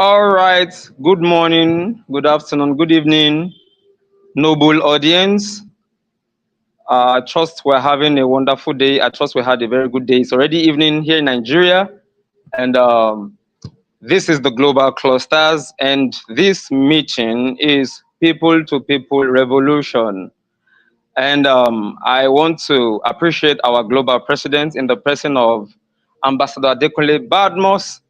All right. Good morning, good afternoon, good evening, noble audience. I trust we're having a wonderful day. I trust we had a very good day. It's already evening here in Nigeria, and this is the Global Clusters, and this meeting is People to People Revolution. And I want to appreciate our global president in the person of Ambassador Adekunle Badmus.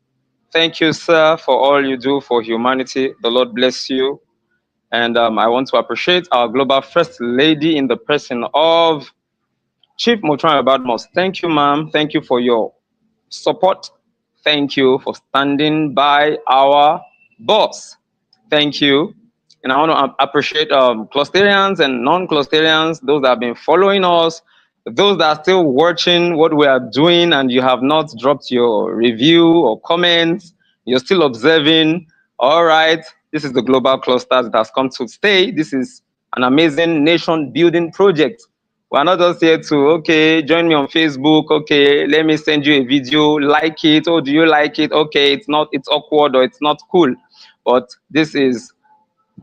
Thank you, sir, for all you do for humanity. The Lord bless you. And I want to appreciate our global first lady in the person of Chief Mutran Badmos. Thank you, ma'am. Thank you for your support. Thank you for standing by our boss. Thank you. And I want to appreciate clusterians and non-clusterians, those that have been following us, those that are still watching what we are doing and you have not dropped your review or comments, you're still observing. All right, this is the Global Clusters that has come to stay. This is an amazing nation building project. We're not just here to, okay, join me on Facebook. Okay, let me send you a video, like it. Oh, do you like it? Okay, it's awkward or it's not cool. But this is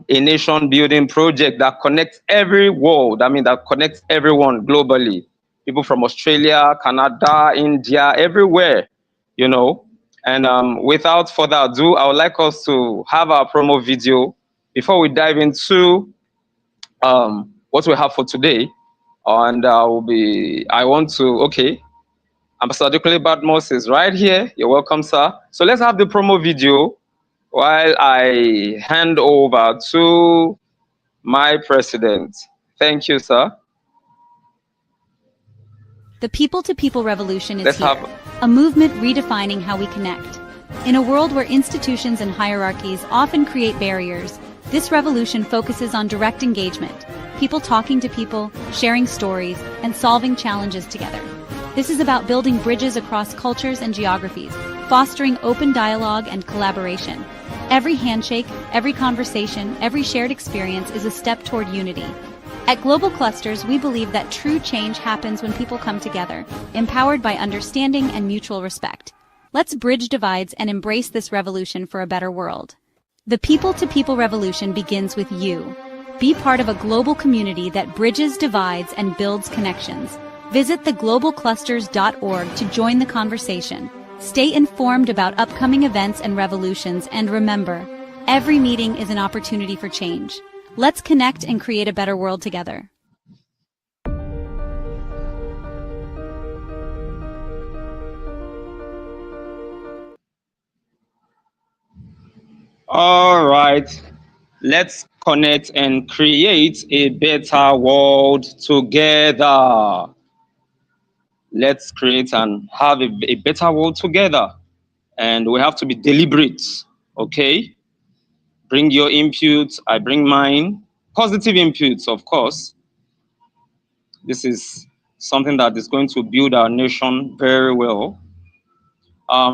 a nation building project that connects every world. I mean, that connects everyone globally. People from Australia, Canada, India, everywhere, you know. And without further ado, I would like us to have our promo video before we dive into what we have for today. And I want to, okay, Ambassador Adekunle Badmus is right here. You're welcome, sir. So let's have the promo video while I hand over to my president. Thank you, sir. The People-to-People Revolution is here, a movement redefining how we connect. In a world where institutions and hierarchies often create barriers, this revolution focuses on direct engagement, people talking to people, sharing stories, and solving challenges together. This is about building bridges across cultures and geographies, fostering open dialogue and collaboration. Every handshake, every conversation, every shared experience is a step toward unity. At Global Clusters, we believe that true change happens when people come together, empowered by understanding and mutual respect. Let's bridge divides and embrace this revolution for a better world. The People-to-People Revolution begins with you. Be part of a global community that bridges divides and builds connections. Visit theglobalclusters.org to join the conversation. Stay informed about upcoming events and revolutions, and remember, every meeting is an opportunity for change. Let's connect and create a better world together. All right. Let's connect and create a better world together. Let's create and have a better world together. And we have to be deliberate, okay? Bring your inputs, I bring mine. Positive inputs, of course. This is something that is going to build our nation very well.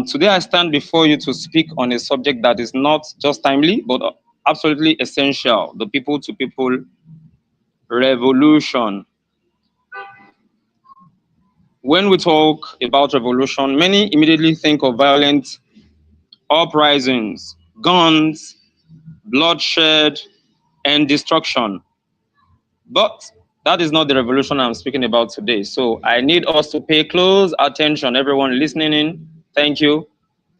Today I stand before you to speak on a subject that is not just timely, but absolutely essential, the people-to-people revolution. When we talk about revolution, many immediately think of violent uprisings, guns, bloodshed, and destruction. But that is not the revolution I'm speaking about today. So I need us to pay close attention. Everyone listening in, thank you.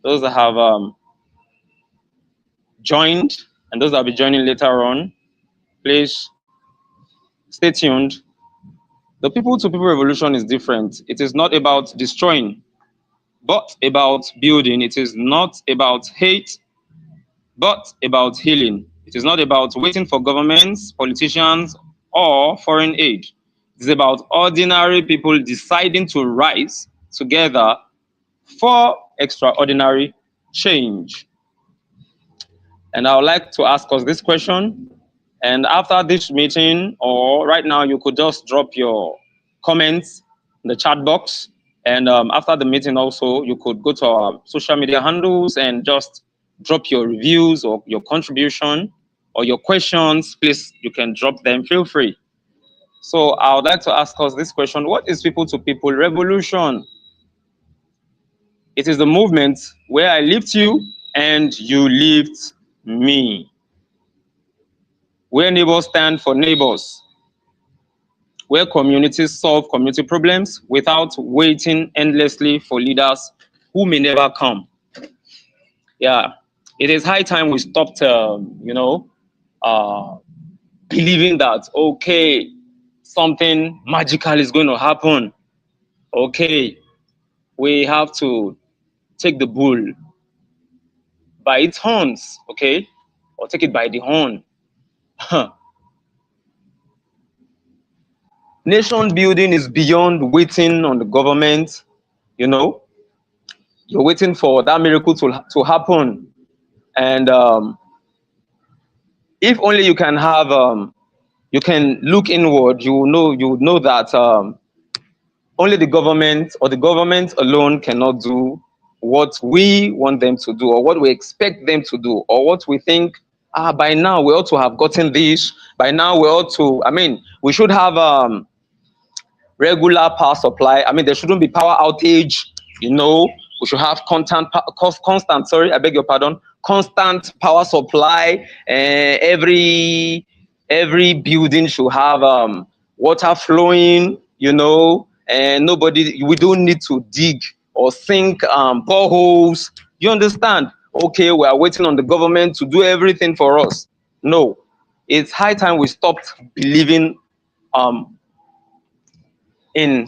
Those that have joined and those that will be joining later on, please stay tuned. The people-to-people revolution is different. It is not about destroying, but about building. It is not about hate, but about healing. It is not about waiting for governments, politicians, or foreign aid. It is about ordinary people deciding to rise together for extraordinary change. And I would like to ask us this question. And after this meeting, or right now, you could just drop your comments in the chat box. And after the meeting also, you could go to our social media handles and just drop your reviews or your contribution or your questions. Please, you can drop them, feel free. So I would like to ask us this question. What is people-to-people revolution? It is the movement where I lift you and you lift me. Where neighbors stand for neighbors. Where communities solve community problems without waiting endlessly for leaders who may never come. Yeah, it is high time we stopped, believing that, okay, something magical is going to happen. Okay, we have to take the bull by its horns, okay, or take it by the horn. Nation building is beyond waiting on the government. You're waiting for that miracle to happen. And if only you can have, you can look inward, you know that only the government or the government alone cannot do what we want them to do or what we expect them to do or what we think, by now we ought to have gotten this. By now we ought to, we should have regular power supply. There shouldn't be power outage. We should have constant power supply. Every building should have water flowing. And we don't need to dig or sink boreholes. You understand? Okay, we are waiting on the government to do everything for us. No, it's high time we stopped believing in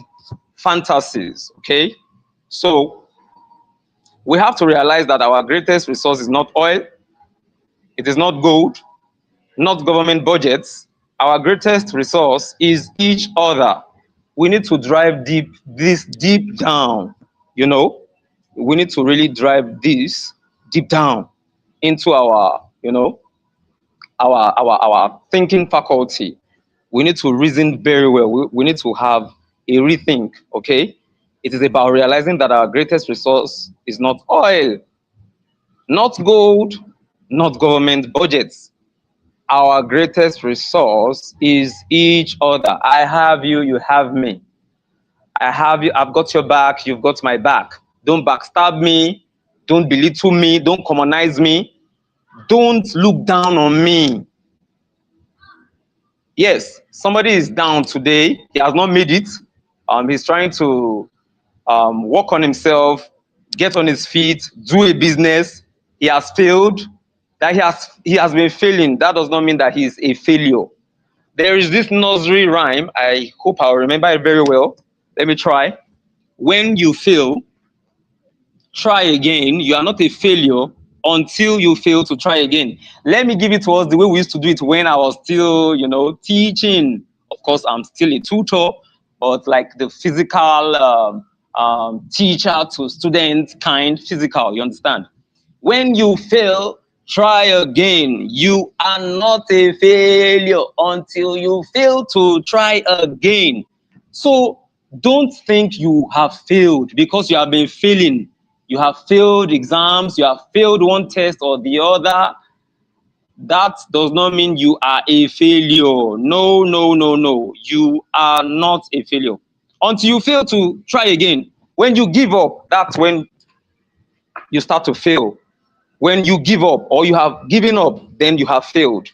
fantasies. Okay, so we have to realize that our greatest resource is not oil, it is not gold, not government budgets. Our greatest resource is each other. We need to drive this deep down. We need to really drive this deep down into our our thinking faculty. We need to reason very well. We need to have a rethink. Okay, it is about realizing that our greatest resource is not oil, not gold, not government budgets. Our greatest resource is each other. I have you, you have me. I have you, I've got your back, you've got my back. Don't backstab me, don't belittle me, don't commonize me, don't look down on me. Yes, somebody is down today, he has not made it. He's trying to work on himself, get on his feet, do a business. He has failed. That he has been failing. That does not mean that he's a failure. There is this nursery rhyme. I hope I'll remember it very well. Let me try. When you fail, try again. You are not a failure until you fail to try again. Let me give it to us the way we used to do it when I was still, teaching. Of course, I'm still a tutor, but like the physical teacher to student kind, physical, you understand? When you fail, try again. You are not a failure until you fail to try again. So don't think you have failed because you have been failing. You have failed exams, you have failed one test or the other. That does not mean you are a failure. No, no, no, no. You are not a failure. Until you fail to try again. When you give up, that's when you start to fail. When you give up or you have given up, then you have failed.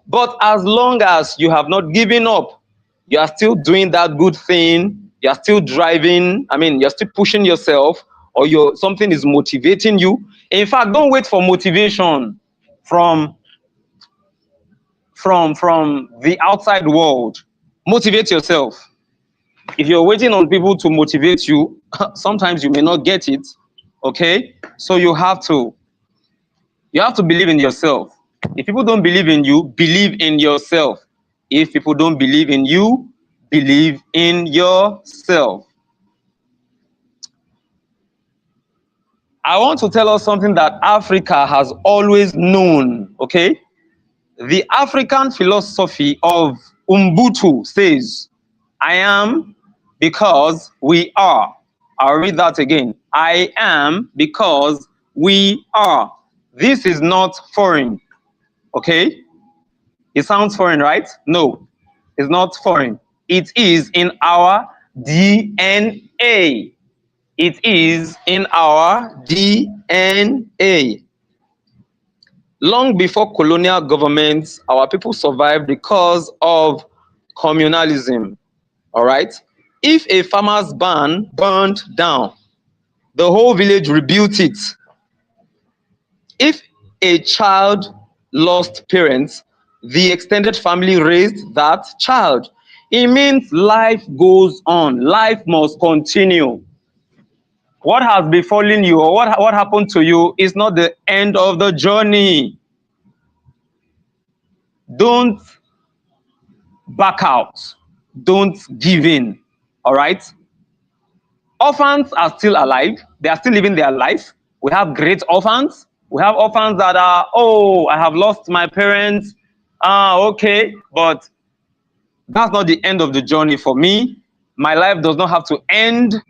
But as long as you have not given up, you are still doing that good thing, you are still driving, you're still pushing yourself, or something is motivating you. In fact, don't wait for motivation from the outside world. Motivate yourself. If you're waiting on people to motivate you, sometimes you may not get it. Okay? So you have to believe in yourself. If people don't believe in you, believe in yourself. If people don't believe in you, believe in yourself. I want to tell us something that Africa has always known, okay? The African philosophy of Ubuntu says, I am because we are. I'll read that again. I am because we are. This is not foreign, okay? It sounds foreign, right? No, it's not foreign. It is in our DNA. It is in our DNA. Long before colonial governments, our people survived because of communalism. All right. If a farmer's barn burned down, the whole village rebuilt it. If a child lost parents, the extended family raised that child. It means life goes on. Life must continue. What has befallen you or what happened to you is not the end of the journey. Don't back out. Don't give in. All right? Orphans are still alive. They are still living their life. We have great orphans. We have orphans that are, oh, I have lost my parents. Okay, but that's not the end of the journey for me. My life does not have to end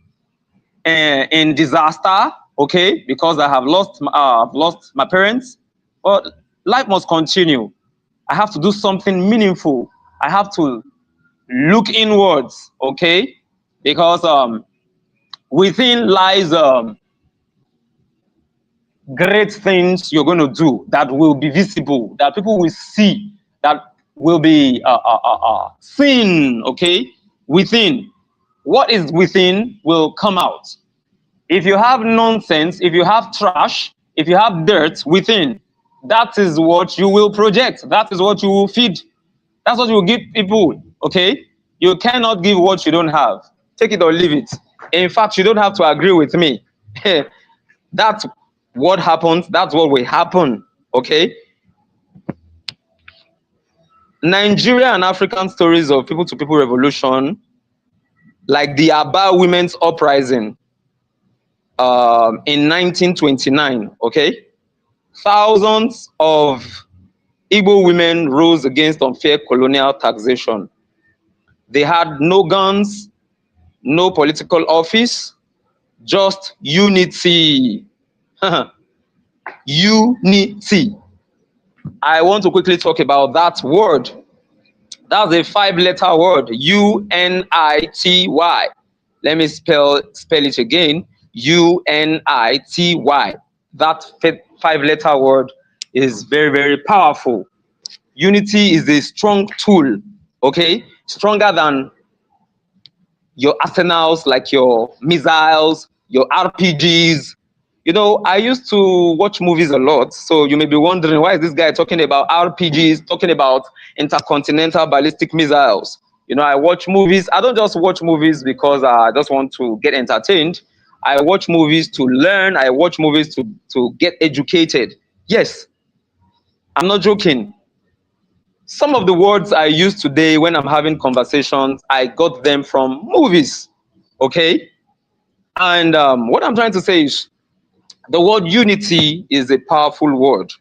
in disaster, okay, because I have lost my parents. But life must continue. I have to do something meaningful. I have to look inwards, okay, because within lies great things you're going to do that will be visible, that people will see, that will be seen, okay, within. What is within will come out. If you have nonsense, if you have trash, if you have dirt within, that is what you will project. That is what you will feed. That's what you will give people, okay? You cannot give what you don't have. Take it or leave it. In fact, you don't have to agree with me. That's what happens. That's what will happen, okay? Nigeria and African stories of people-to-people revolution, like the Aba Women's Uprising in 1929, okay? Thousands of Igbo women rose against unfair colonial taxation. They had no guns, no political office, just unity. Unity. I want to quickly talk about that word. That's a 5-letter word, U-N-I-T-Y. Let me spell it again, U-N-I-T-Y. That 5-letter word is very, very powerful. Unity is a strong tool, okay? Stronger than your arsenals, like your missiles, your RPGs. You know, I used to watch movies a lot, so you may be wondering, why is this guy talking about RPGs, talking about intercontinental ballistic missiles? You know, I watch movies. I don't just watch movies because I just want to get entertained. I watch movies to learn. I watch movies to get educated. Yes, I'm not joking. Some of the words I use today when I'm having conversations, I got them from movies, okay? And what I'm trying to say is the word unity is a powerful word.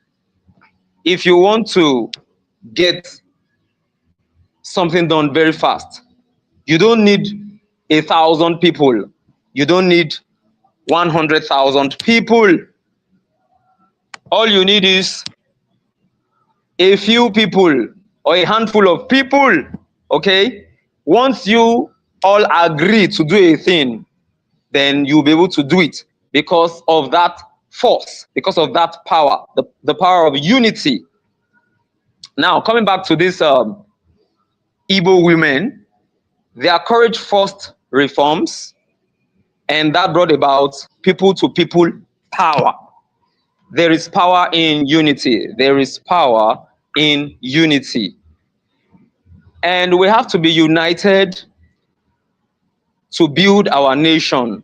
If you want to get something done very fast, you don't need 1,000 people. You don't need 100,000 people. All you need is a few people or a handful of people, okay? Once you all agree to do a thing, then you'll be able to do it because of that force, because of that power, the power of unity. Now, coming back to this Igbo women, their courage forced reforms, and that brought about people-to-people power. There is power in unity. There is power in unity. And we have to be united to build our nation.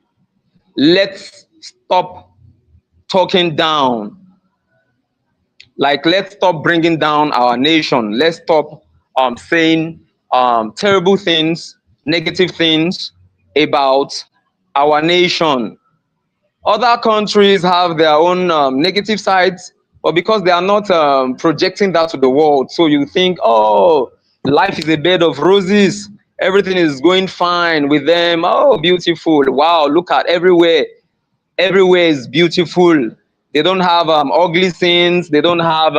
Let's stop talking down. Like, let's stop bringing down our nation. Let's stop saying terrible things, negative things about our nation. Other countries have their own negative sides, but because they are not projecting that to the world, so you think, oh, life is a bed of roses. Everything is going fine with them. Oh, beautiful. Wow, look at everywhere. Everywhere is beautiful. They don't have ugly scenes. They don't have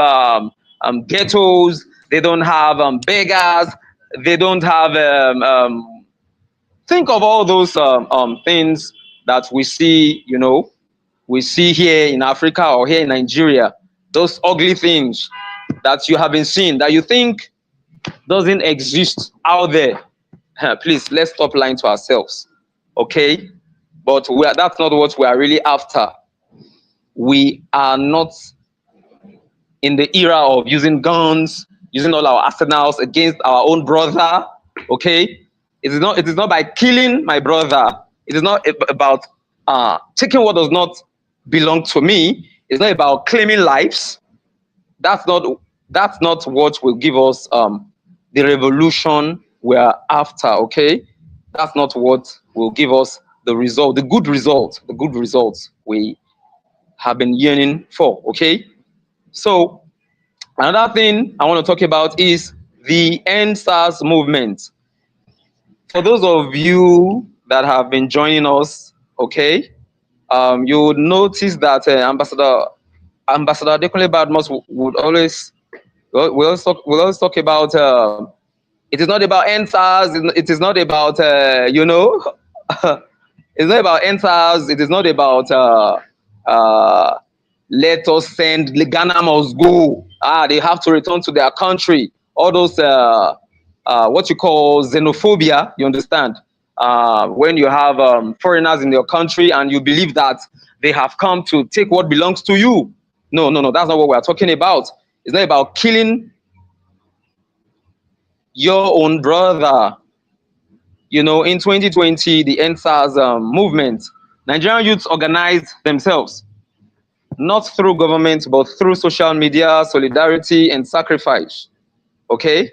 ghettos. They don't have beggars. They don't have think of all those things that we see, you know, we see here in Africa or here in Nigeria. those ugly things that you have been seeing, that you think doesn't exist out there, please, let's stop lying to ourselves, okay? But that's not what we are really after. We are not in the era of using guns, using all our arsenals against our own brother, okay? It is not by killing my brother. It is not about taking what does not belong to me. It's not about claiming lives. That's not what will give us the revolution we're after, okay? That's not what will give us the good results we have been yearning for, okay? So another thing I want to talk about is the End SARS movement. For those of you that have been joining us, okay, you would notice that Ambassador Adekunle Badmus would always talk about it is not about End SARS. It is not about it's not about End SARS. It is not about let us send Ghana must go. They have to return to their country. All those what you call xenophobia. You understand? When you have foreigners in your country and you believe that they have come to take what belongs to you. No. That's not what we're talking about. It's not about killing your own brother. In 2020, the End SARS movement, Nigerian youths organized themselves, not through government, but through social media, solidarity, and sacrifice. Okay?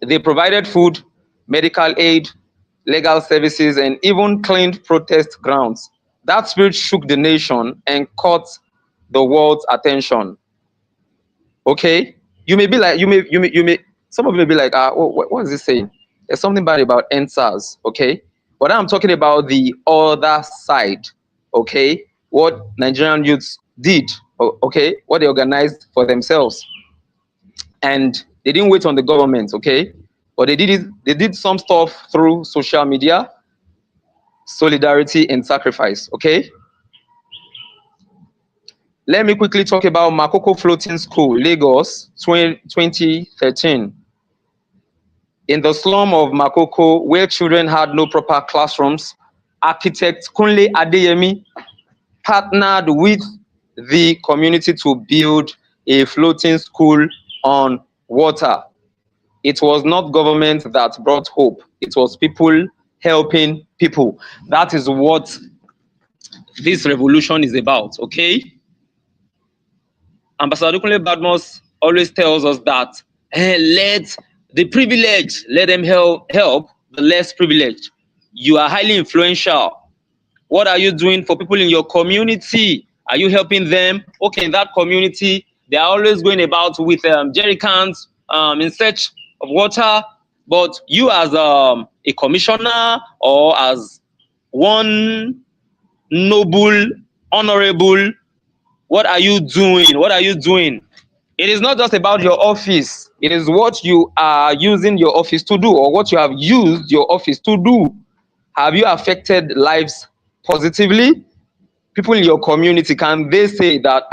They provided food, medical aid, legal services, and even cleaned protest grounds. That spirit shook the nation and caught the world's attention. Okay? You may be like, some of you may be like, what is this saying? There's something bad about End SARS, okay? But I'm talking about the other side, okay? What Nigerian youths did, okay? What they organized for themselves. And they didn't wait on the government, okay? But they did some stuff through social media, solidarity, and sacrifice, okay? Let me quickly talk about Makoko Floating School, Lagos, 2013. In the slum of Makoko, where children had no proper classrooms, architect Kunle Adeyemi partnered with the community to build a floating school on water. It was not government that brought hope. It was people helping people. That is what this revolution is about, okay? Ambassador Adekunle Badmus always tells us that let the privileged, let them help the less privileged. You are highly influential. What are you doing for people in your community? Are you helping them? Okay, in that community, they are always going about with jerry cans in search of water. But you as a commissioner or as one noble, honorable, what are you doing? What are you doing? It is not just about your office. It is what you are using your office to do, or what you have used your office to do. Have you affected lives positively? People in your community, can they say that,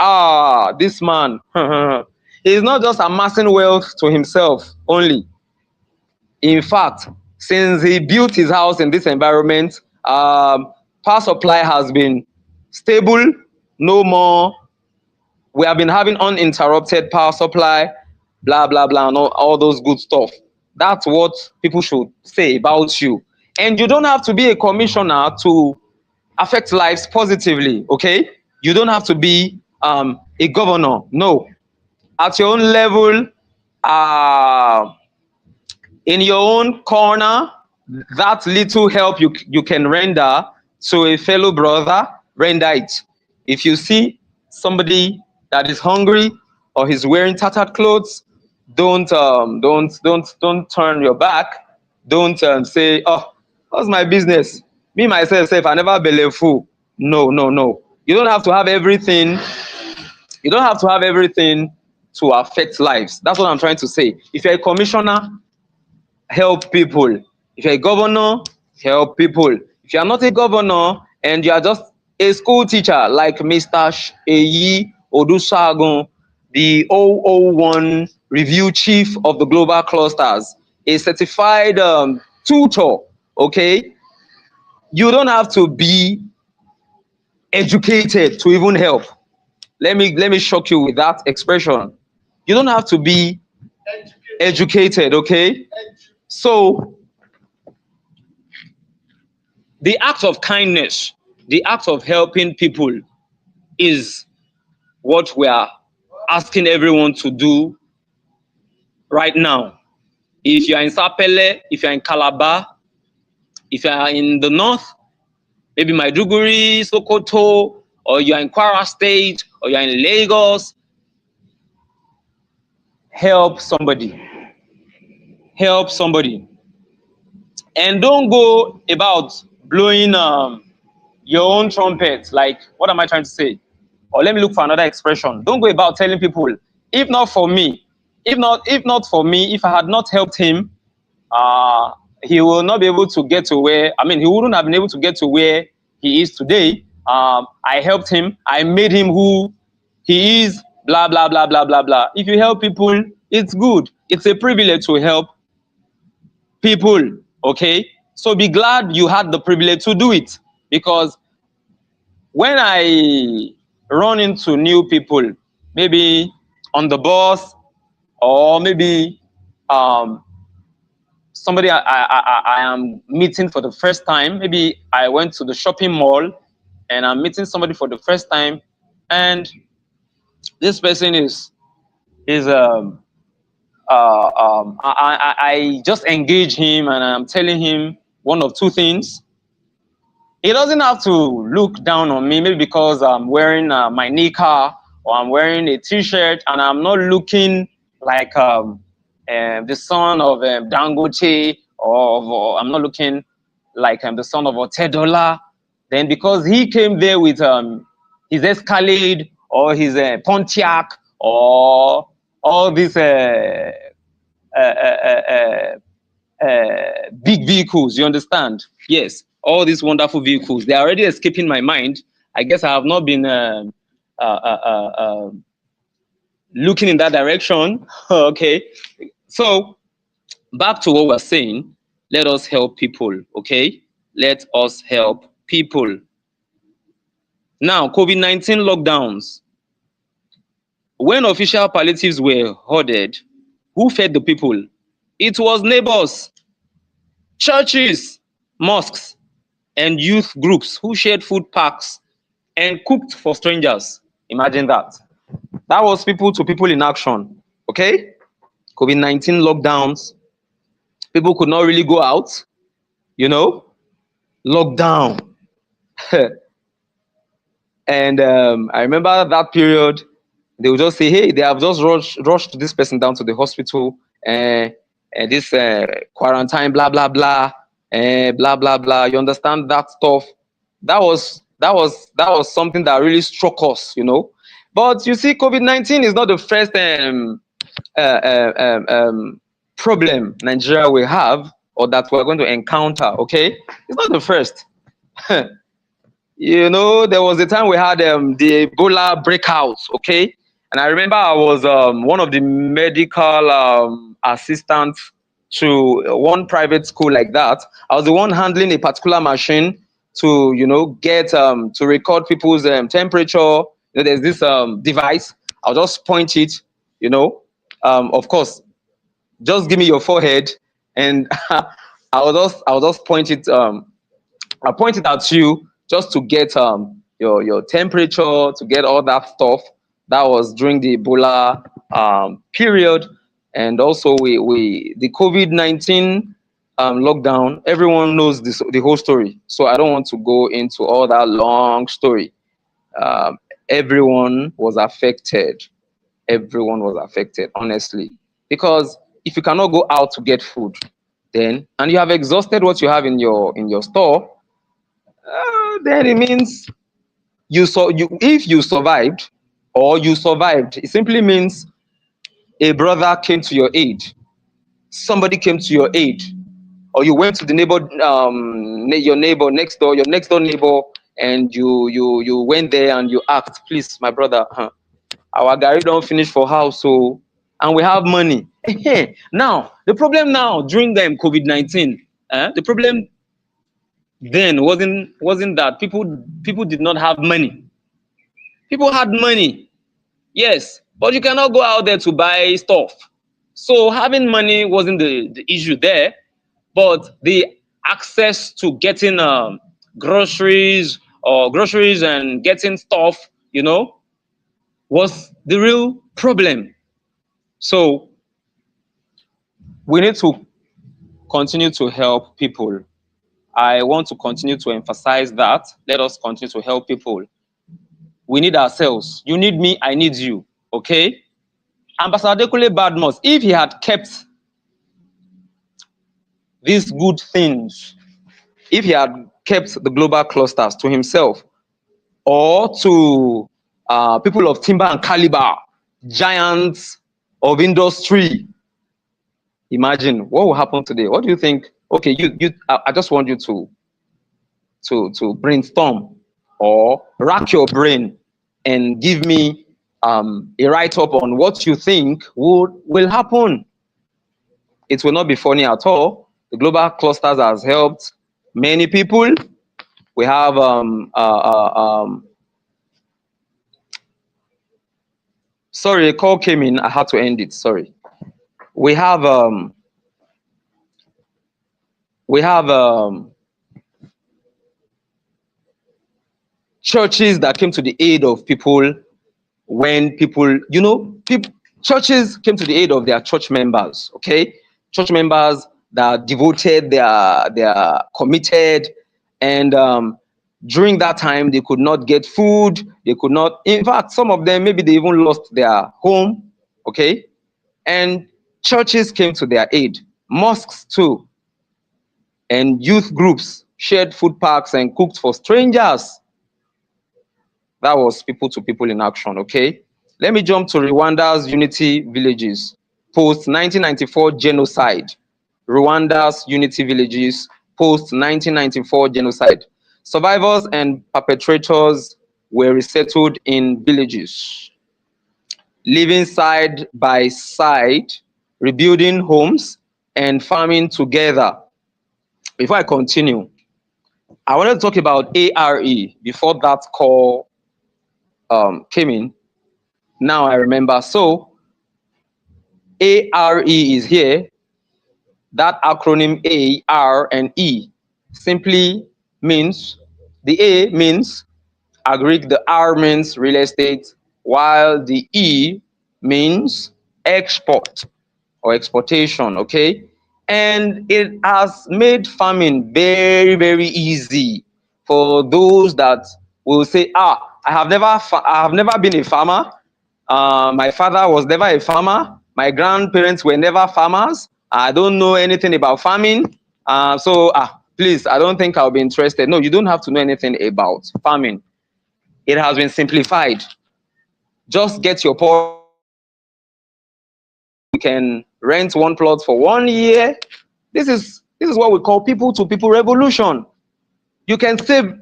this man, he is not just amassing wealth to himself only. In fact, since he built his house in this environment, power supply has been stable, no more. We have been having uninterrupted power supply, blah, blah, blah, and all those good stuff. That's what people should say about you. And you don't have to be a commissioner to affect lives positively, okay? You don't have to be a governor, no. At your own level, in your own corner, that little help you can render to a fellow brother, render it. If you see somebody that is hungry or he's wearing tattered clothes, don't turn your back. Don't say, what's my business? Me myself, I never believe fool. No. You don't have to have everything. You don't have to have everything to affect lives. That's what I'm trying to say. If you're a commissioner, help people. If you're a governor, help people. If you are not a governor and you are just a school teacher like Mr. Eyi Odusagun, the 001 review chief of the global clusters, a certified tutor, okay? You don't have to be educated to even help. Let me shock you with that expression. You don't have to be educated, okay? So the act of kindness, the act of helping people is what we are asking everyone to do right now. If you are in Sapele, if you are in Calabar, if you are in the north, maybe Maiduguri, Sokoto, or you are in Kwara State, or you are in Lagos, help somebody. Help somebody. And don't go about blowing your own trumpet. Like, what am I trying to say? Or let me look for another expression. Don't go about telling people, if not for me, if not for me, if I had not helped him, he will not be able to get to where, he wouldn't have been able to get to where he is today. I helped him. I made him who he is, blah, blah, blah, blah, blah, blah. If you help people, it's good. It's a privilege to help people, okay? So be glad you had the privilege to do it, because when I run into new people, maybe on the bus, or maybe somebody I am meeting for the first time, maybe I went to the shopping mall and I'm meeting somebody for the first time, and this person I just engage him and I'm telling him one of two things. He doesn't have to look down on me, maybe because I'm wearing my nika, or I'm wearing a t-shirt and I'm not looking like the son of Dangote, or I'm not looking like the son of Otedola. Then because he came there with his Escalade or his Pontiac or all these big vehicles, you understand? Yes, all these wonderful vehicles, they're already escaping my mind. I guess I have not been looking in that direction. Okay, so back to what we're saying. Let us help people, okay? Let us help people. Now, COVID-19 lockdowns. When official palliatives were ordered, who fed the people? It was neighbors, churches, mosques, and youth groups who shared food packs and cooked for strangers. Imagine that. That was people to people in action, okay? COVID-19 lockdowns. People could not really go out, you know, lockdown. And I remember that period, they would just say, hey, they have just rushed this person down to the hospital, and this quarantine, blah, blah, blah, blah, blah, blah. You understand that stuff? That was something that really struck us, you know. But you see, COVID-19 is not the first problem Nigeria will have, or that we're going to encounter, okay? It's not the first. You know, there was a time we had the Ebola breakouts, okay? And I remember I was one of the medical assistants to one private school like that. I was the one handling a particular machine to, you know, get to record people's temperature. You know, there's this device. I'll just point it, you know. Of course, just give me your forehead, and I'll just point it. I'll point it at you just to get your temperature, to get all that stuff. That was during the Ebola period, and also the COVID-19 lockdown. Everyone knows the whole story, so I don't want to go into all that long story. Everyone was affected. Everyone was affected, honestly, because if you cannot go out to get food, then, and you have exhausted what you have in your store, then it means if you survived, or you survived, it simply means a brother came to your aid, somebody came to your aid, or you went to the neighbor, your neighbor next door, your next door neighbor, and you went there and you asked, please, my brother, our garri don't finish for house, so and we have money. Now the problem now during COVID-19, the problem then wasn't that people did not have money. People had money, yes, but you cannot go out there to buy stuff. So having money wasn't the issue there, but the access to getting groceries and getting stuff, was the real problem. So we need to continue to help people. I want to continue to emphasize that. Let us continue to help people. We need ourselves. You need me, I need you. Okay? Ambassador Adekunle Badmus, if he had kept these good things, if he had kept the global clusters to himself or to people of timber and caliber, giants of industry, imagine what will happen today. What do you think? Okay, I just want you to brainstorm or rack your brain and give me a write-up on what you think will happen. It will not be funny at all. The global clusters has helped many people. We have sorry, a call came in. I had to end it. Sorry. We have churches that came to the aid of people when people, churches came to the aid of their church members. Okay, church members that devoted, their committed, and during that time they could not get food. They could not. In fact, some of them maybe they even lost their home. Okay, and churches came to their aid. Mosques too, and youth groups shared food packs and cooked for strangers. That was people to people in action. Okay, let me jump to Rwanda's Unity Villages post 1994 genocide. Rwanda's Unity Villages post 1994 genocide. Survivors and perpetrators were resettled in villages, living side by side, rebuilding homes and farming together. Before I continue, I wanted to talk about ARE before that call came in. Now I remember. So ARE is here. That acronym A, R, and E simply means, the A means agric, the R means real estate, while the E means export or exportation. Okay, and it has made farming very, very easy for those that will say, I have never been a farmer. My father was never a farmer. My grandparents were never farmers. I don't know anything about farming. Please, I don't think I'll be interested. No, you don't have to know anything about farming. It has been simplified. Just get your pot. You can rent one plot for 1 year. This is what we call people-to-people revolution. You can save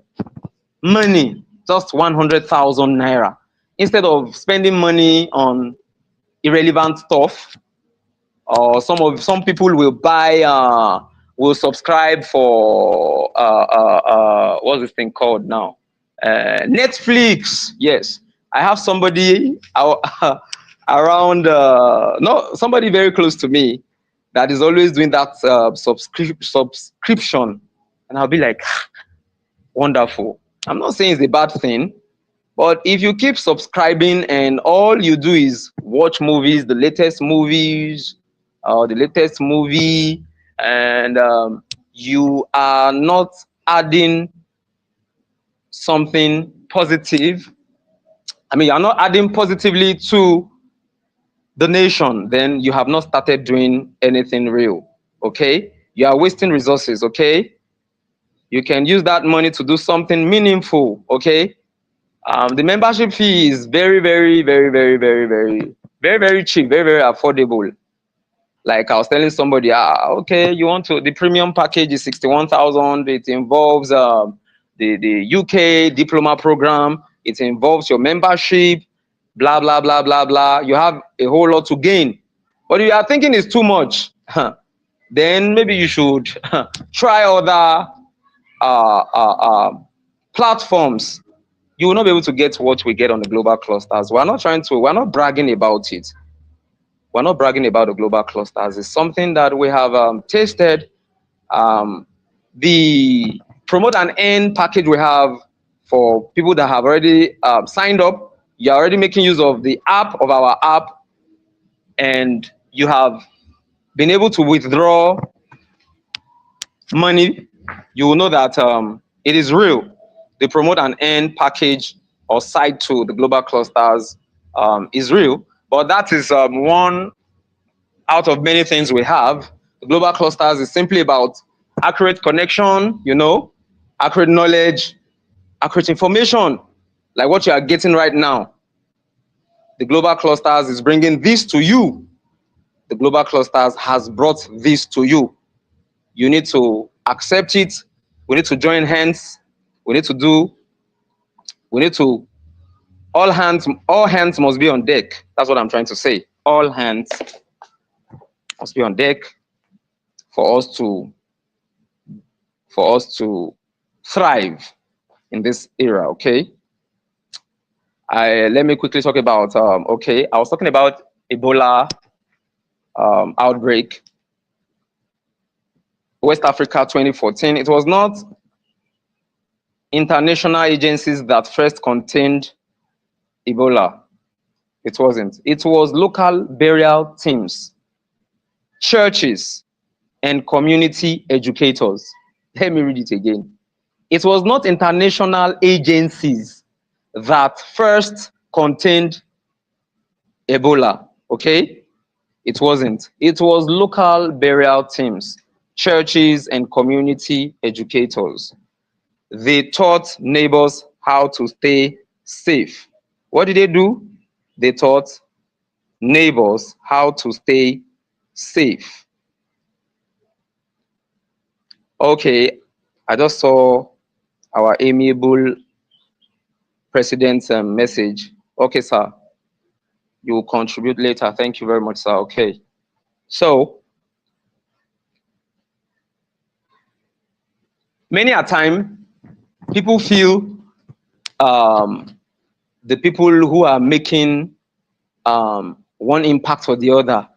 money, just 100,000 naira, instead of spending money on irrelevant stuff. Or some people will buy, will subscribe for what's this thing called now? Netflix. Yes, I have somebody around, somebody very close to me that is always doing that subscription, and I'll be like, wonderful. I'm not saying it's a bad thing, but if you keep subscribing and all you do is watch movies, the latest movies, the latest movie, and you are not adding something positive, you're not adding positively to the nation, then you have not started doing anything real. Okay, you are wasting resources. Okay, you can use that money to do something meaningful. Okay, the membership fee is very, very, very, very, very, very, very, very cheap, very, very affordable. Like I was telling somebody, okay, the premium package is 61,000. It involves the UK diploma program. It involves your membership. blah, blah, blah, blah, blah. You have a whole lot to gain. But if you are thinking it's too much, then maybe you should try other platforms. You will not be able to get what we get on the global clusters. We're not bragging about it. We're not bragging about the global clusters. It's something that we have tasted. The promote and earn package we have for people that have already signed up. You're already making use of the app, of our app, and you have been able to withdraw money. You will know that it is real. The promote and earn package or side to the global clusters is real, but that is one out of many things we have. The global clusters is simply about accurate connection, accurate knowledge, accurate information, like what you are getting right now. The global clusters is bringing this to you. The global clusters has brought this to you. You need to accept it. We need to join hands. All hands must be on deck. That's what I'm trying to say. All hands must be on deck for us to thrive in this era. Okay. Let me quickly talk about I was talking about Ebola outbreak, West Africa 2014. It was not international agencies that first contained Ebola. It wasn't. It was local burial teams, churches, and community educators. Let me read it again. It was not international agencies that first contained Ebola, okay? It wasn't. It was local burial teams, churches, and community educators. They taught neighbors how to stay safe. What did they do? They taught neighbors how to stay safe. Okay, I just saw our amiable president's message. Okay, sir. You will contribute later. Thank you very much, sir. Okay. So, many a time, people feel the people who are making one impact or the other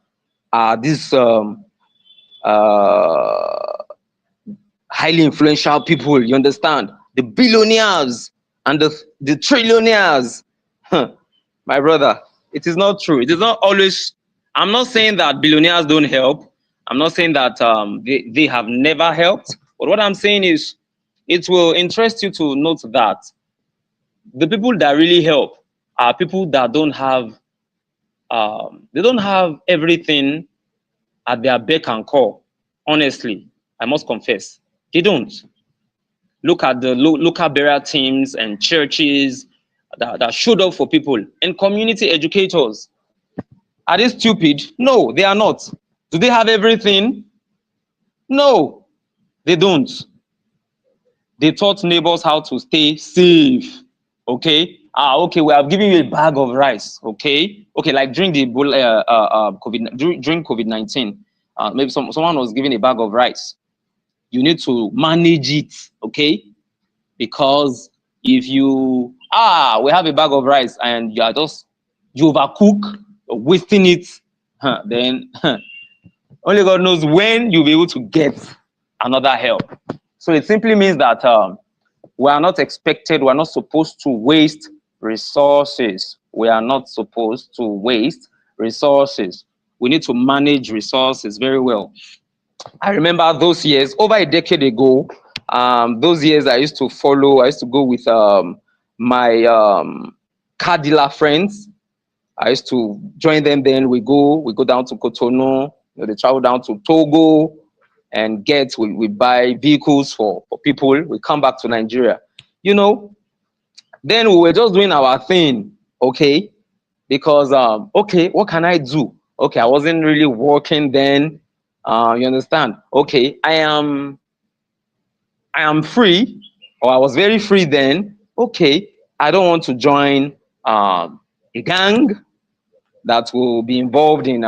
are these highly influential people, you understand? The billionaires and the trillionaires. My brother, it is not true. It is not always. I'm not saying that billionaires don't help. I'm not saying that they have never helped. But what I'm saying is, it will interest you to note that the people that really help are people that don't have everything at their beck and call. Honestly, I must confess, they don't. Look at the local burial teams and churches that showed up for people, and community educators. Are they stupid? No, they are not. Do they have everything? No, they don't. They taught neighbors how to stay safe. Okay. Okay, we have given you a bag of rice. Okay. Okay, like during the during COVID-19, maybe someone was given a bag of rice. You need to manage it. Okay, because if you we have a bag of rice and you overcook, wasting it, then only God knows when you'll be able to get another help. So it simply means that we are not expected, we're not supposed to waste resources. We are not supposed to waste resources. We need to manage resources very well. I remember those years, over a decade ago, those years I used to go with my car dealer friends. I used to join them. Then we go down to Cotonou. They travel down to Togo and we buy vehicles for people. We come back to Nigeria. Then we were just doing our thing, okay? Because okay, what can I do? Okay, I wasn't really working then. You understand? Okay, I am free, or I was very free then. Okay, I don't want to join a gang that will be involved in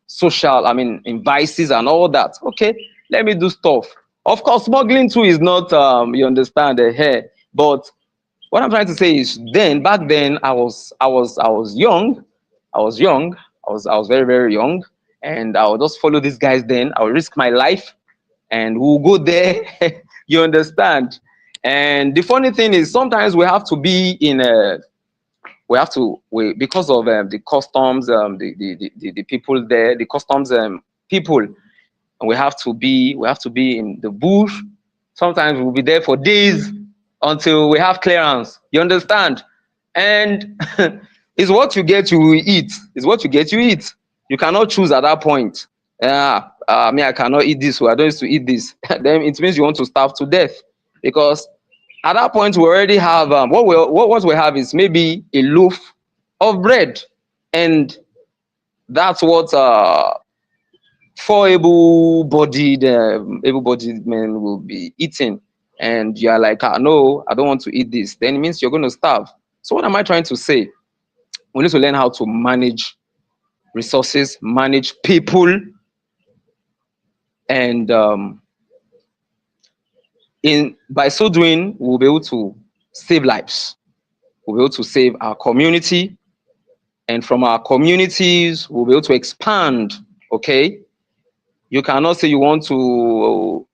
social, in vices and all that. Okay, let me do stuff. Of course, smuggling too is not, you understand, but what I'm trying to say is, back then, I was young. I was very, very young, and I would just follow these guys. Then I would risk my life, and we'll go there. You understand? And the funny thing is, sometimes we have to be in a, because of the customs, the people there, the customs people, and we have to be in the bush. Sometimes we'll be there for days until we have clearance. You understand? And it's what you get, you eat. It's what you get, you eat. You cannot choose at that point. I cannot eat this, or I don't used to eat this. Then it means you want to starve to death, because at that point we already have what we have is maybe a loaf of bread, and that's what 4 able-bodied men will be eating. And you are like, no, I don't want to eat this. Then it means you're going to starve. So what am I trying to say? We need to learn how to manage resources, manage people, and by so doing, we'll be able to save lives. We'll be able to save our community, and from our communities, we'll be able to expand. Okay, you cannot say you want to.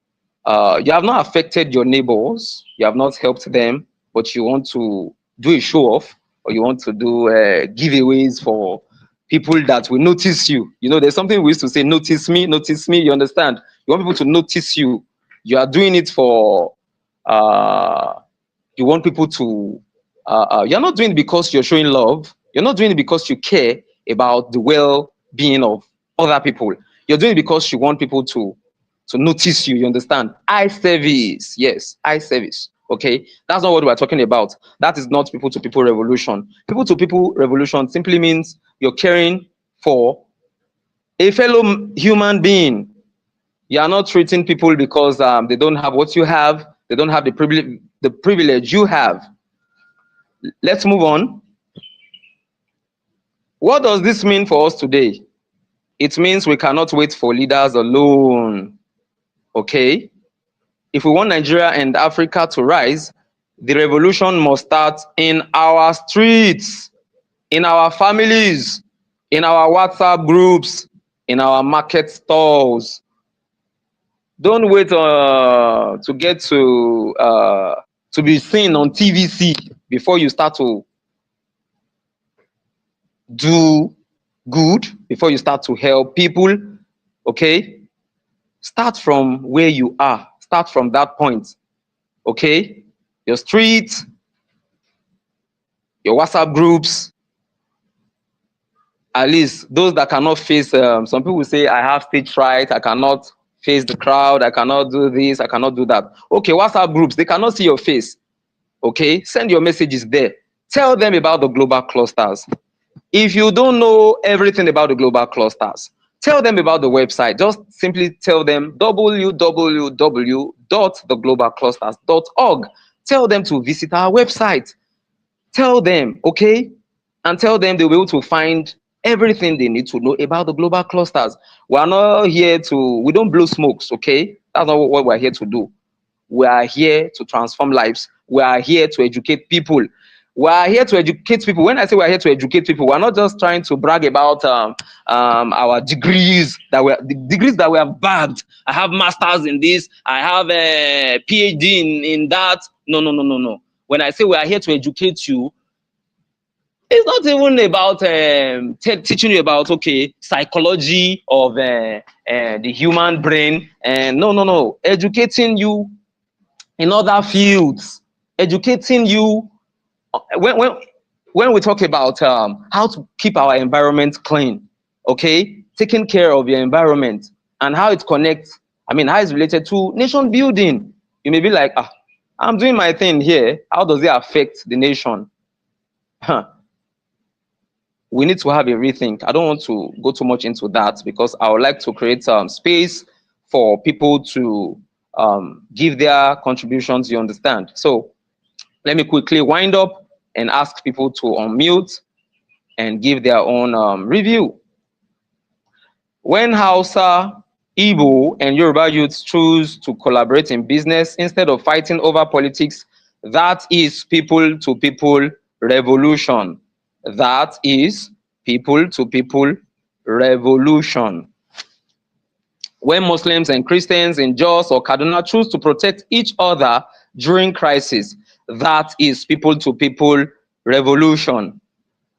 You have not affected your neighbors. You have not helped them, but you want to do a show off, or you want to do giveaways for people that will notice you. You know, there's something we used to say, notice me, notice me. You understand? You want people to notice you. You are doing it for, you want people to, you're not doing it because you're showing love. You're not doing it because you care about the well-being of other people. You're doing it because you want people to notice you. You understand? Eye service. Yes, eye service. Okay, that's not what we're talking about. That is not people-to-people revolution. People-to-people revolution simply means you're caring for a fellow human being. You are not treating people because they don't have what you have. They don't have the privilege you have. Let's move on. What does this mean for us today? It means we cannot wait for leaders alone. Okay? If we want Nigeria and Africa to rise, the revolution must start in our streets, in our families, in our WhatsApp groups, in our market stalls. Don't wait to get to be seen on TVC before you start to do good, before you start to help people. Okay? Start from where you are. Start from that point. Okay? Your street, your WhatsApp groups, at least those that cannot face, some people say, I have stage fright, I cannot face the crowd, I cannot do this, I cannot do that. Okay, WhatsApp groups, they cannot see your face. Okay, send your messages there. Tell them about the global clusters. If you don't know everything about the global clusters, tell them about the website. Just simply tell them www.theglobalclusters.org. Tell them to visit our website. Tell them, okay? And tell them they'll be able to find everything they need to know about the global clusters. We are not here we don't blow smokes, okay? That's not what we're here to do. We are here to transform lives. We are here to educate people. We are here to educate people. When I say we're here to educate people, we're not just trying to brag about our degrees, the degrees that we have bagged. I have masters in this. I have a PhD in that. No. When I say we are here to educate you, it's not even about teaching you about, okay, psychology of the human brain. And no. Educating you in other fields. Educating you when we talk about how to keep our environment clean, okay, taking care of your environment and how it connects, how it's related to nation building. You may be like, I'm doing my thing here. How does it affect the nation? We need to have a rethink. I don't want to go too much into that because I would like to create space for people to give their contributions, you understand? So let me quickly wind up and ask people to unmute and give their own review. When Hausa, Igbo, and Yoruba youths choose to collaborate in business instead of fighting over politics, that is people-to-people revolution. That is people-to-people revolution. When Muslims and Christians in Jos or Kaduna choose to protect each other during crisis, that is people-to-people revolution.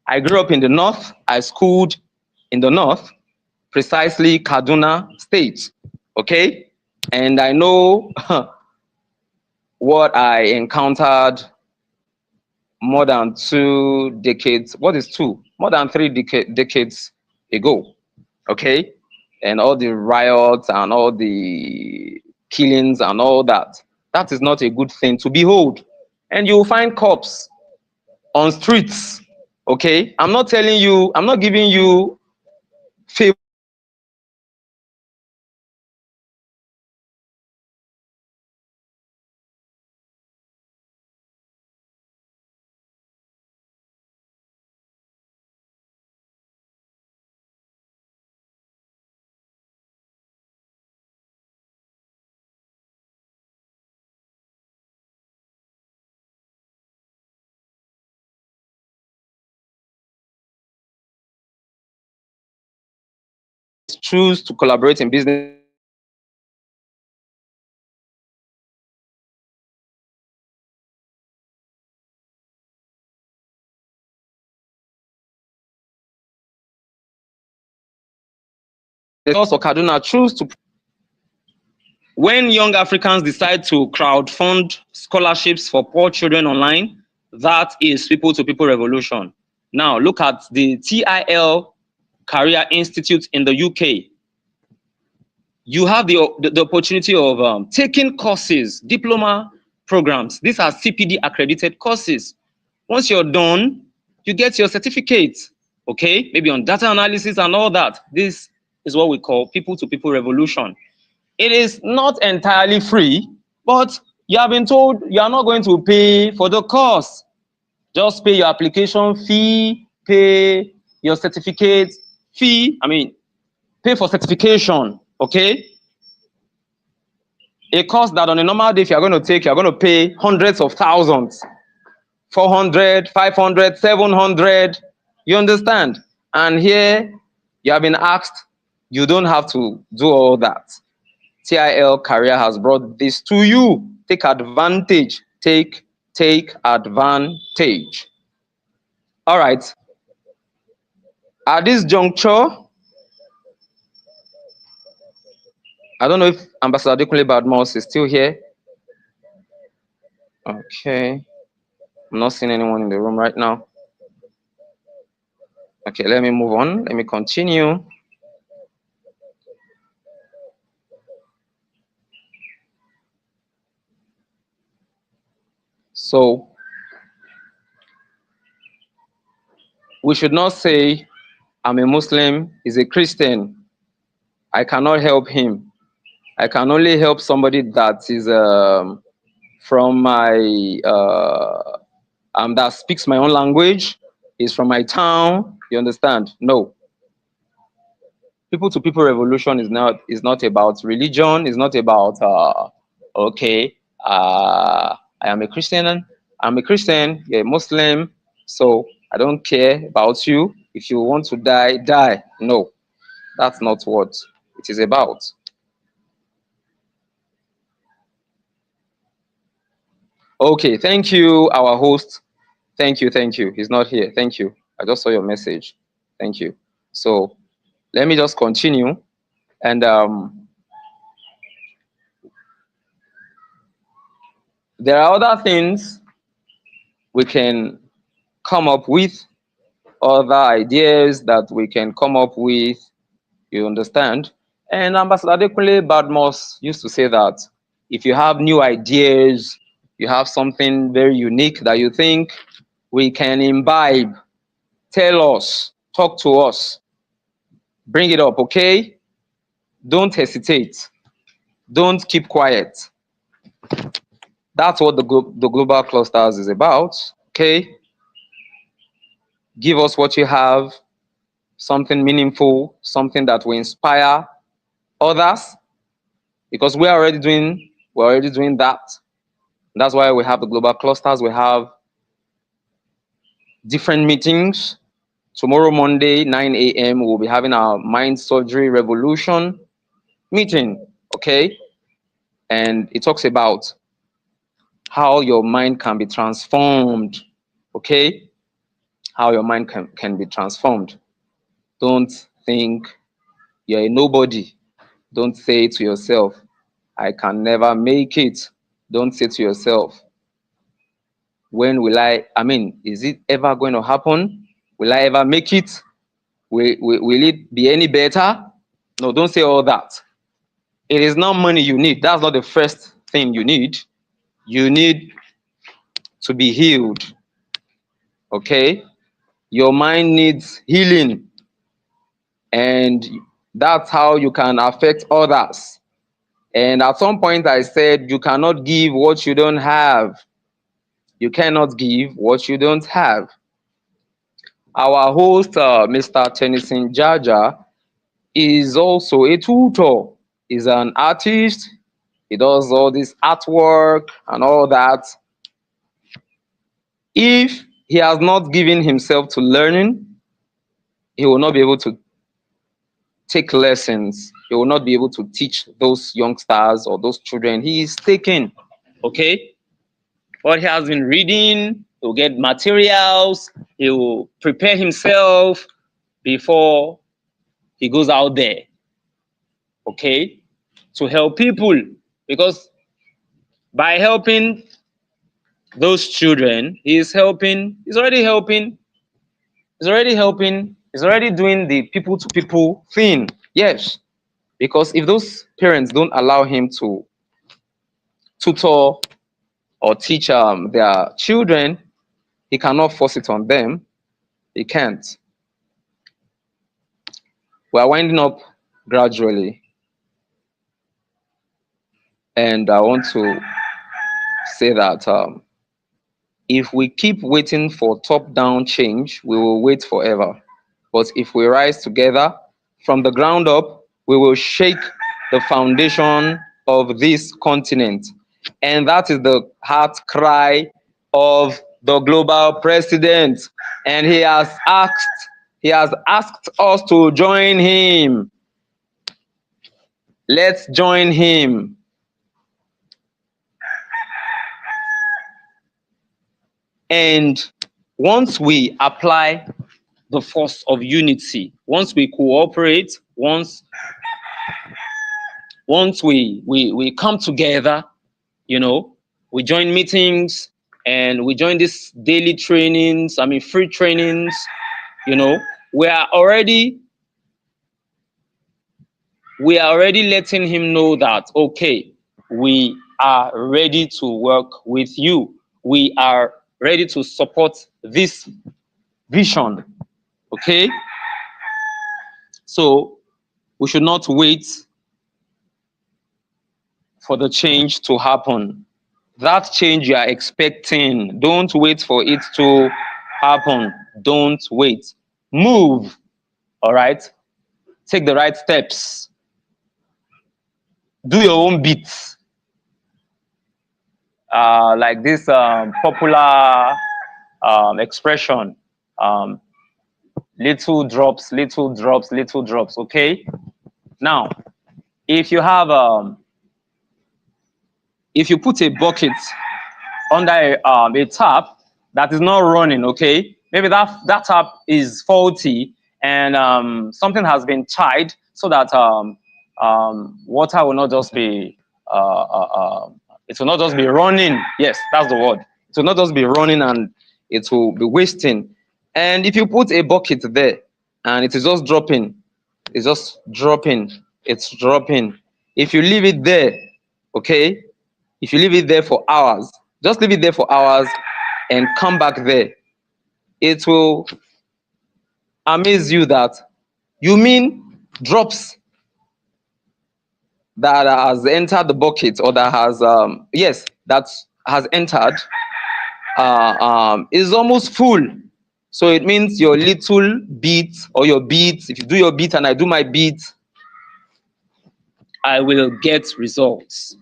I grew up in the north. I schooled in the north, precisely Kaduna State, okay? And I know what I encountered more than 2 decades, what is two? More than 3 decades ago, okay? And all the riots and all the killings and all that. That is not a good thing to behold. And you'll find cops on streets, okay? I'm not telling you, I'm not giving you favor. Choose to collaborate in business or Kaduna choose to. When young Africans decide to crowdfund scholarships for poor children online, that is people-to-people revolution. Now look at the TIL Career Institute in the UK. You have the opportunity of taking courses, diploma programs. These are CPD accredited courses. Once you're done, you get your certificate, okay? Maybe on data analysis and all that. This is what we call people-to-people revolution. It is not entirely free, but you have been told you are not going to pay for the course. Just pay your application fee, pay your certificate fee. I mean, pay for certification, okay? A course that on a normal day, if you're going to take, you're going to pay hundreds of thousands, 400, 500, 700, you understand? And here, you have been asked, you don't have to do all that. TIL Career has brought this to you. Take advantage. Take advantage. All right. At this juncture, I don't know if Ambassador Adekunle Badmus is still here. Okay. I'm not seeing anyone in the room right now. Okay, let me move on. Let me continue. So, we should not say, I'm a Muslim, he's a Christian. I cannot help him. I can only help somebody that is from my, that speaks my own language, is from my town, you understand? No. People-to-people revolution is not about religion, it's not about, I am a Christian, you're a Muslim, so I don't care about you. If you want to die, die. No, that's not what it is about. Okay, thank you, our host. Thank you. He's not here. Thank you. I just saw your message. Thank you. So let me just continue. And there are other things we can come up with, other ideas that we can come up with, you understand? And Ambassador Adekunle Badmus used to say that if you have new ideas, you have something very unique that you think we can imbibe, tell us, talk to us, bring it up, okay? Don't hesitate. Don't keep quiet. That's what the Global Clusters is about, okay? Give us what you have, something meaningful, something that will inspire others, because we're already doing that. That's why we have the global clusters. We have different meetings. Tomorrow, Monday, 9 a.m., we'll be having our mind surgery revolution meeting, okay? And it talks about how your mind can be transformed, okay? How your mind can be transformed. Don't think you're a nobody. Don't say to yourself, I can never make it. Don't say to yourself, when will is it ever going to happen? Will I ever make it? Will it be any better? No, don't say all that. It is not money you need. That's not the first thing you need. You need to be healed. Okay? Your mind needs healing. And that's how you can affect others. And at some point I said, you cannot give what you don't have. You cannot give what you don't have. Our host, Mr. Tennyson Jaja, is also a tutor. He's an artist. He does all this artwork and all that. If he has not given himself to learning, he will not be able to take lessons. He will not be able to teach those youngsters or those children he is taking. Okay? What he has been reading, he'll get materials, he will prepare himself before he goes out there. Okay? To help people. Because by helping those children, he's already doing the people to people thing. Yes. Because if those parents don't allow him to tutor or teach their children, he cannot force it on them. He can't. We are winding up gradually. And I want to say that if we keep waiting for top-down change, we will wait forever. But if we rise together from the ground up, we will shake the foundation of this continent. And that is the heart cry of the global president. And he has asked us to join him. Let's join him. And once we apply the force of unity, once we cooperate, once we come together, we join meetings and we join these daily trainings, free trainings, we are already letting him know that, okay, we are ready to work with you. We are ready to support this vision. Okay? So we should not wait for the change to happen. That change you are expecting, don't wait for it to happen. Don't wait. Move. All right? Take the right steps. Do your own bits. Like this popular expression, little drops, little drops, little drops. Okay. Now, if you have if you put a bucket under a tap that is not running, okay, maybe that tap is faulty and something has been tied so that water will not just be it will not just be running. Yes, that's the word. It will not just be running and it will be wasting. And if you put a bucket there and it is just dropping, it's just dropping, it's dropping. If you leave it there, okay, if you leave it there for hours, just leave it there for hours and come back there, it will amaze you that you mean drops that has entered the bucket or that has that has entered is almost full. So it means your little bit or your bit, if you do your bit and I do my bit, I will get results.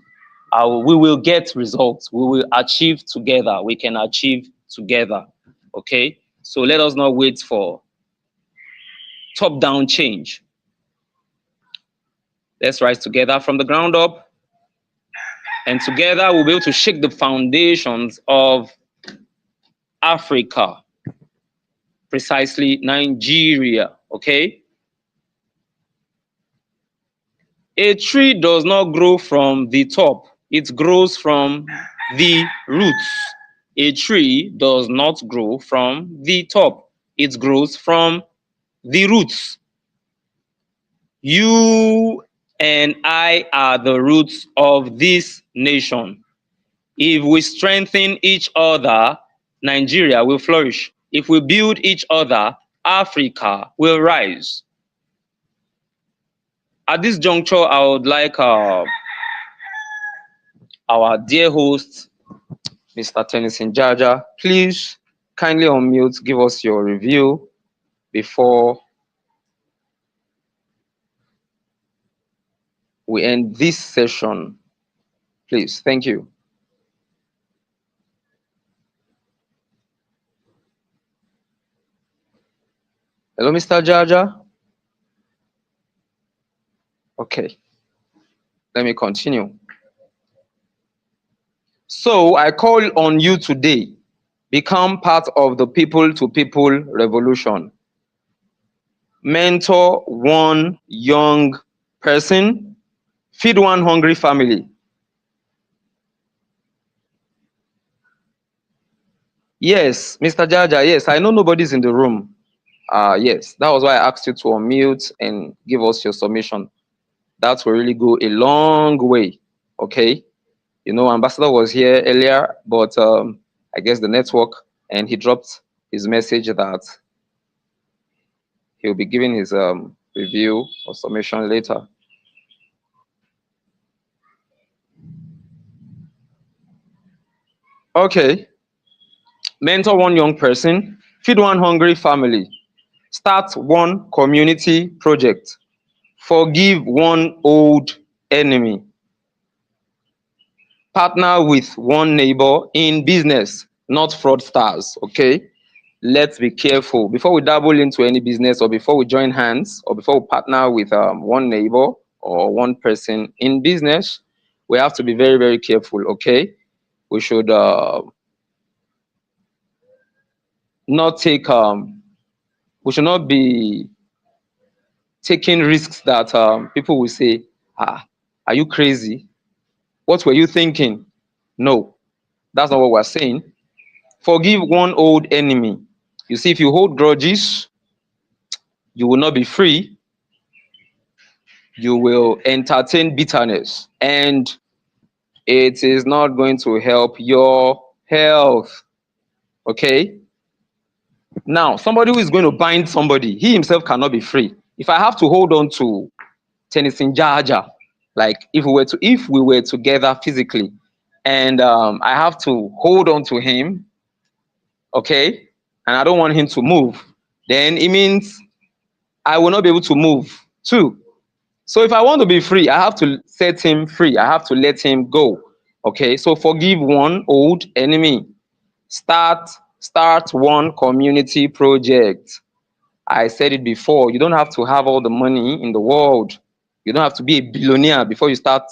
We will get results. We will achieve together. We can achieve together. Okay? So let us not wait for top-down change. Let's rise together from the ground up. And together we'll be able to shake the foundations of Africa, precisely Nigeria. Okay? A tree does not grow from the top. It grows from the roots. A tree does not grow from the top. It grows from the roots. You and I are the roots of this nation. If we strengthen each other, Nigeria will flourish. If we build each other, Africa will rise. At this juncture, I would like our dear host, Mr. Tennyson Jaja, please kindly unmute, give us your review before we end this session. Please, thank you. Hello, Mr. Jaja. Okay, let me continue. So I call on you today, become part of the people-to-people revolution. Mentor one young person, feed one hungry family. Yes, Mr. Jaja, yes, I know nobody's in the room. Yes, that was why I asked you to unmute and give us your submission. That will really go a long way, okay? You know, Ambassador was here earlier, but I guess the network, and he dropped his message that he'll be giving his review or submission later. Okay. Mentor one young person, feed one hungry family, start one community project, forgive one old enemy, partner with one neighbor in business, not fraudsters, okay? Let's be careful. Before we dabble into any business or before we join hands or before we partner with one neighbor or one person in business, we have to be very, very careful, okay? We should not take, we should not be taking risks that people will say, are you crazy? What were you thinking? No, that's not what we're saying. Forgive one old enemy. You see, if you hold grudges, you will not be free. You will entertain bitterness, and it is not going to help your health. Okay? Now, somebody who is going to bind somebody, he himself cannot be free. If I have to hold on to Tennyson Jaja, like if we were together physically, and I have to hold on to him, okay, and I don't want him to move, then it means I will not be able to move too. So if I want to be free, I have to set him free. I have to let him go. Okay, so forgive one old enemy. Start one community project. I said it before, you don't have to have all the money in the world. You don't have to be a billionaire before you start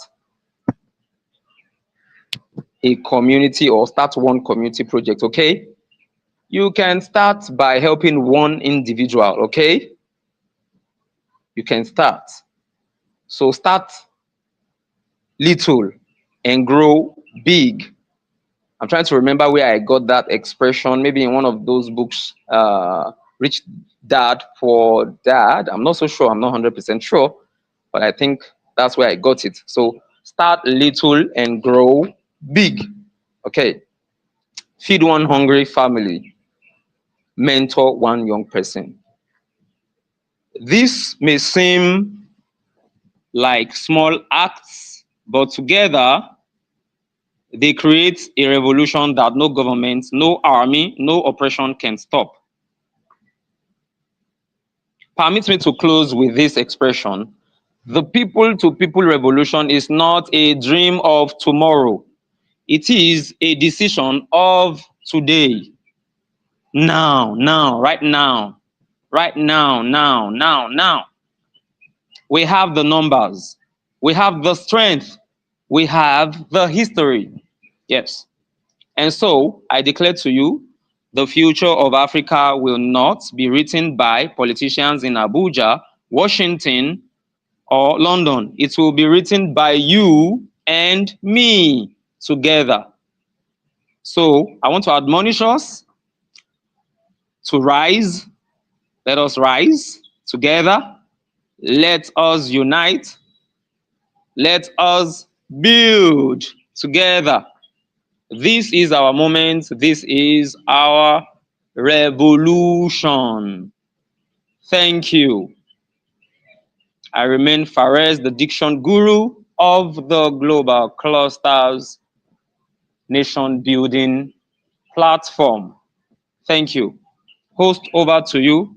a community or start one community project, okay? You can start by helping one individual, okay? You can start. So start little and grow big. I'm trying to remember where I got that expression, maybe in one of those books, Rich Dad Poor Dad. I'm not so sure, I'm not 100% sure, but I think that's where I got it. So start little and grow big. Okay. Feed one hungry family. Mentor one young person. This may seem like small acts, but together they create a revolution that no government, no army, no oppression can stop. Permit me to close with this expression. The people-to-people revolution is not a dream of tomorrow. It is a decision of today. Now, right now. Right now. We have the numbers. We have the strength. We have the history. Yes. And so I declare to you, the future of Africa will not be written by politicians in Abuja, Washington, or London. It will be written by you and me together. So I want to admonish us to rise. Let us rise together. Let us unite. Let us build together. This is our moment. This is our revolution. Thank you. I remain Fares, the diction guru of the Global Clusters Nation Building Platform. Thank you. Host, over to you.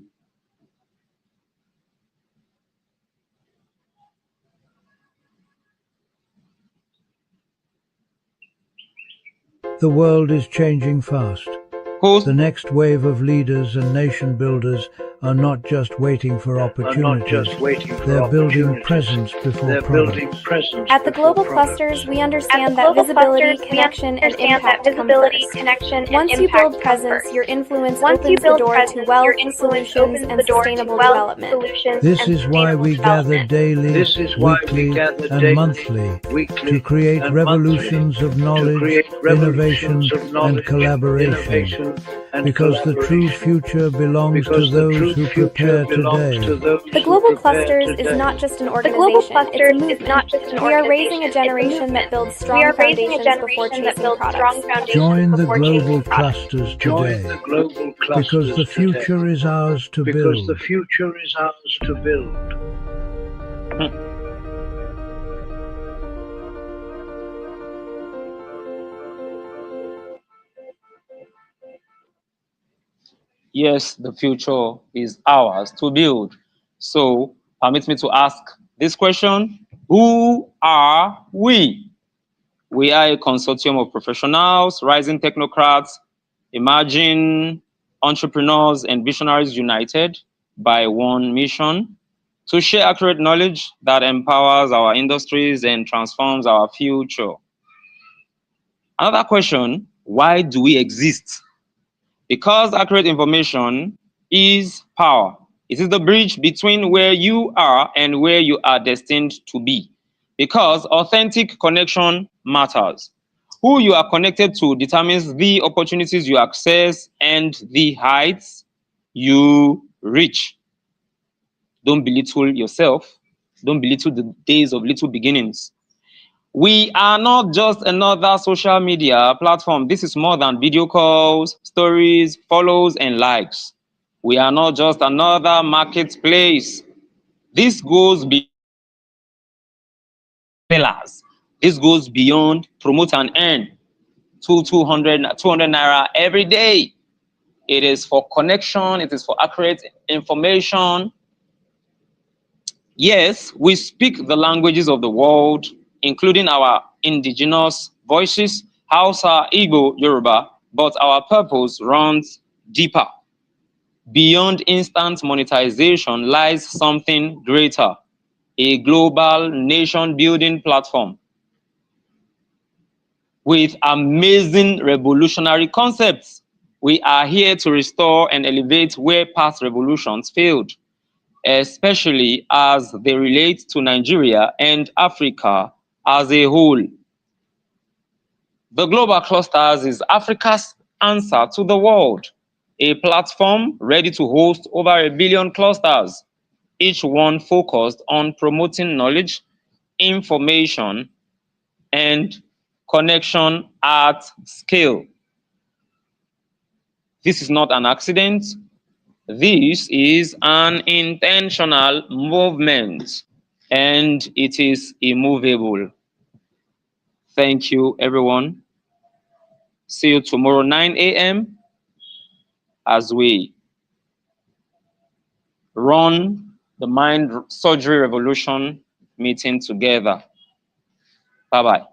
The world is changing fast. Host. The next wave of leaders and nation builders are not just waiting for opportunities, they're building presence before products. At the Global Clusters, we understand that visibility, connection, and impact come first. Once you build presence, your influence opens the door to wealth, solutions, and sustainable development. This is why we gather daily, weekly, and monthly to create revolutions of knowledge, innovation, and collaboration. Because the true future belongs to those who prepare today. The Global Clusters is not just an organization, it's a movement. We are raising a generation that builds strong foundations before chasing products. Join the Global Clusters today, because the future is ours to build. Yes, the future is ours to build. So permit me to ask this question. Who are we? We are a consortium of professionals, rising technocrats, emerging entrepreneurs, and visionaries united by one mission: to share accurate knowledge that empowers our industries and transforms our future. Another question: why do we exist? Because accurate information is power. It is the bridge between where you are and where you are destined to be. Because authentic connection matters. Who you are connected to determines the opportunities you access and the heights you reach. Don't belittle yourself. Don't belittle the days of little beginnings. We are not just another social media platform. This is more than video calls, stories, follows, and likes. We are not just another marketplace. This goes beyond pillars. This goes beyond promote and earn 200 naira every day. It is for connection. It is for accurate information. Yes, we speak the languages of the world, including our indigenous voices, Hausa, Igbo, Yoruba, but our purpose runs deeper. Beyond instant monetization lies something greater, a global nation-building platform with amazing revolutionary concepts. We are here to restore and elevate where past revolutions failed, especially as they relate to Nigeria and Africa as a whole. The Global Clusters is Africa's answer to the world, a platform ready to host over 1 billion clusters, each one focused on promoting knowledge, information, and connection at scale. This is not an accident. This is an intentional movement, and it is immovable. Thank you, everyone. See you tomorrow, 9 a.m. as we run the Mind Surgery Revolution meeting together. Bye-bye.